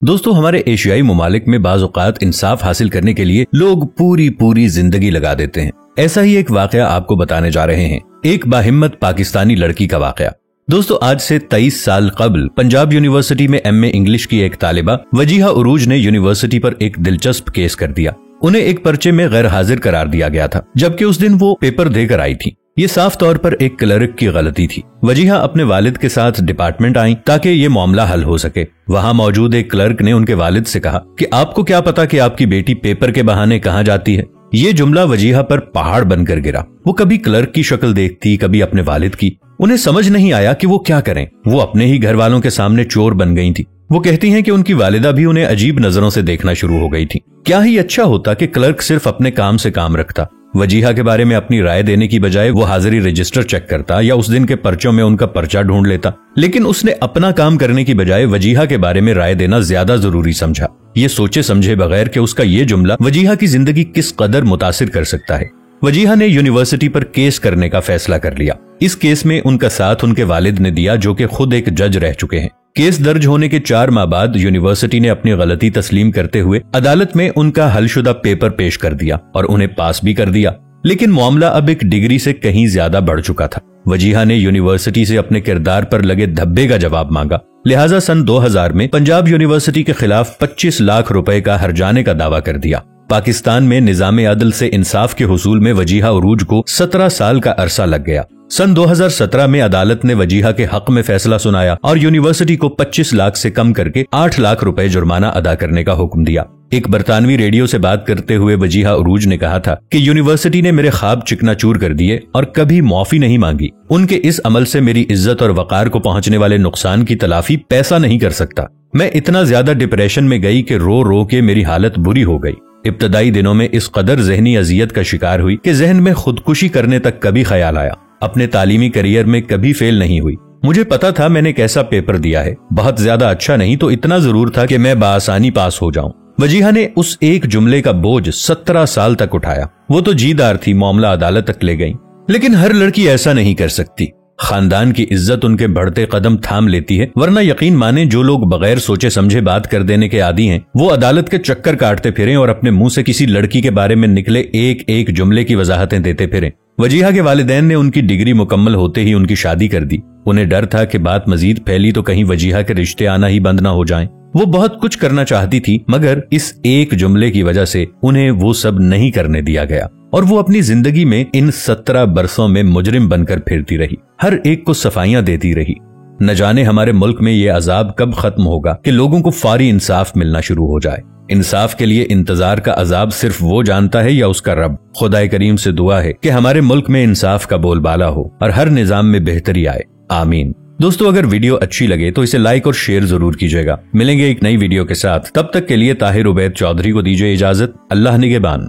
दोस्तों, हमारे एशियाई ममालिक में बाज़ औक़ात इंसाफ हासिल करने के लिए लोग पूरी जिंदगी लगा देते हैं। ऐसा ही एक वाकया आपको बताने जा रहे हैं, एक बाहिम्मत पाकिस्तानी लड़की का वाकया। दोस्तों, आज से 23 साल कबल पंजाब यूनिवर्सिटी में एमए इंग्लिश की एक तालिबा वजीहा उरूज ने यूनिवर्सिटी पर एक दिलचस्प केस कर दिया। उन्हें एक पर्चे में गैर हाजिर करार दिया गया था, जबकि उस दिन वो पेपर देकर आई थी। ये साफ तौर पर एक क्लर्क की गलती थी। वजीहा अपने वालिद के साथ डिपार्टमेंट आई ताकि ये मामला हल हो सके। वहाँ मौजूद एक क्लर्क ने उनके वालिद से कहा कि आपको क्या पता कि आपकी बेटी पेपर के बहाने कहाँ जाती है। ये जुमला वजीहा पर पहाड़ बनकर गिरा। वो कभी क्लर्क की शक्ल देखती, कभी अपने वालिद की। उन्हें समझ नहीं आया कि वो क्या करें। वो अपने ही घर वालों के सामने चोर बन गई थी। वो कहती हैं कि उनकी वालिदा भी उन्हें अजीब नजरों से देखना शुरू हो गई थी। क्या ही अच्छा होता कि क्लर्क सिर्फ अपने काम से काम रखता, वजीहा के बारे में अपनी राय देने की बजाय वो हाजिरी रजिस्टर चेक करता या उस दिन के पर्चों में उनका पर्चा ढूंढ लेता। लेकिन उसने अपना काम करने की बजाय वजीहा के बारे में राय देना ज्यादा जरूरी समझा, ये सोचे समझे बगैर कि उसका ये जुमला वजीहा की जिंदगी किस कदर मुतासिर कर सकता है। वजीहा ने यूनिवर्सिटी पर केस करने का फैसला कर लिया। इस केस में उनका साथ उनके वालिद ने दिया, जो कि खुद एक जज रह चुके हैं। केस दर्ज होने के 4 माह बाद यूनिवर्सिटी ने अपनी गलती तस्लीम करते हुए अदालत में उनका हलशुदा पेपर पेश कर दिया और उन्हें पास भी कर दिया। लेकिन मामला अब एक डिग्री से कहीं ज्यादा बढ़ चुका था। वजीहा ने यूनिवर्सिटी से अपने किरदार पर लगे धब्बे का जवाब मांगा। लिहाजा सन 2000 में पंजाब यूनिवर्सिटी के खिलाफ 25 लाख रुपए का हर्जाने का दावा कर दिया। पाकिस्तान में निजाम अदल से इंसाफ के हुसूल में वजीहा उरूज को 17 साल का अरसा लग गया। सन 2017 में अदालत ने वजीहा के हक में फैसला सुनाया और यूनिवर्सिटी को 25 लाख से कम करके 8 लाख रुपए जुर्माना अदा करने का हुक्म दिया। एक बरतानवी रेडियो से बात करते हुए वजीहा उरूज ने कहा था कि यूनिवर्सिटी ने मेरे ख्वाब चिकनाचूर कर दिए और कभी माफी नहीं मांगी। उनके इस अमल से मेरी इज्जत और वकार को पहुंचने वाले नुकसान की तलाफी पैसा नहीं कर सकता। मैं इतना ज्यादा डिप्रेशन में गई कि रो रो के मेरी हालत बुरी हो गई। इब्तदाई दिनों में इस कदर जहनी अजियत का शिकार हुई कि जहन में खुदकुशी करने तक कभी ख्याल आया। अपने तालीमी करियर में कभी फेल नहीं हुई। मुझे पता था मैंने कैसा पेपर दिया है, बहुत ज्यादा अच्छा नहीं तो इतना जरूर था कि मैं बासानी पास हो जाऊं। वजीहा ने उस एक जुमले का बोझ 17 साल तक उठाया। वो तो जीदार थी, मामला अदालत तक ले गई। लेकिन हर लड़की ऐसा नहीं कर सकती। खानदान की इज्जत उनके बढ़ते कदम थाम लेती है, वरना यकीन माने जो लोग बगैर सोचे समझे बात कर देने के आदी हैं, वो अदालत के चक्कर काटते फिरें और अपने मुंह से किसी लड़की के बारे में निकले एक एक जुमले की वजाहतें देते फिरें। वजीहा के वालिदैन ने उनकी डिग्री मुकम्मल होते ही उनकी शादी कर दी। उन्हें डर था कि बात मजीद फैली तो कहीं वजीहा के रिश्ते आना ही बंद ना हो जाएं। वो बहुत कुछ करना चाहती थी, मगर इस एक जुमले की वजह से उन्हें वो सब नहीं करने दिया गया और वो अपनी जिंदगी में इन 17 बरसों में मुजरिम बनकर फिरती रही, हर एक को सफाइयां देती रही। न जाने हमारे मुल्क में ये अजाब कब खत्म होगा कि लोगों को फारी इंसाफ मिलना शुरू हो जाए। इंसाफ के लिए इंतजार का अजाब सिर्फ वो जानता है या उसका रब। खुदाए करीम से दुआ है कि हमारे मुल्क में इंसाफ का बोलबाला हो और हर निजाम में बेहतरी आए, आमीन। दोस्तों, अगर वीडियो अच्छी लगे तो इसे लाइक और शेयर जरूर कीजिएगा। मिलेंगे एक नई वीडियो के साथ, तब तक के लिए ताहिर उबैद चौधरी को दीजिए इजाजत। अल्लाह निगहबान।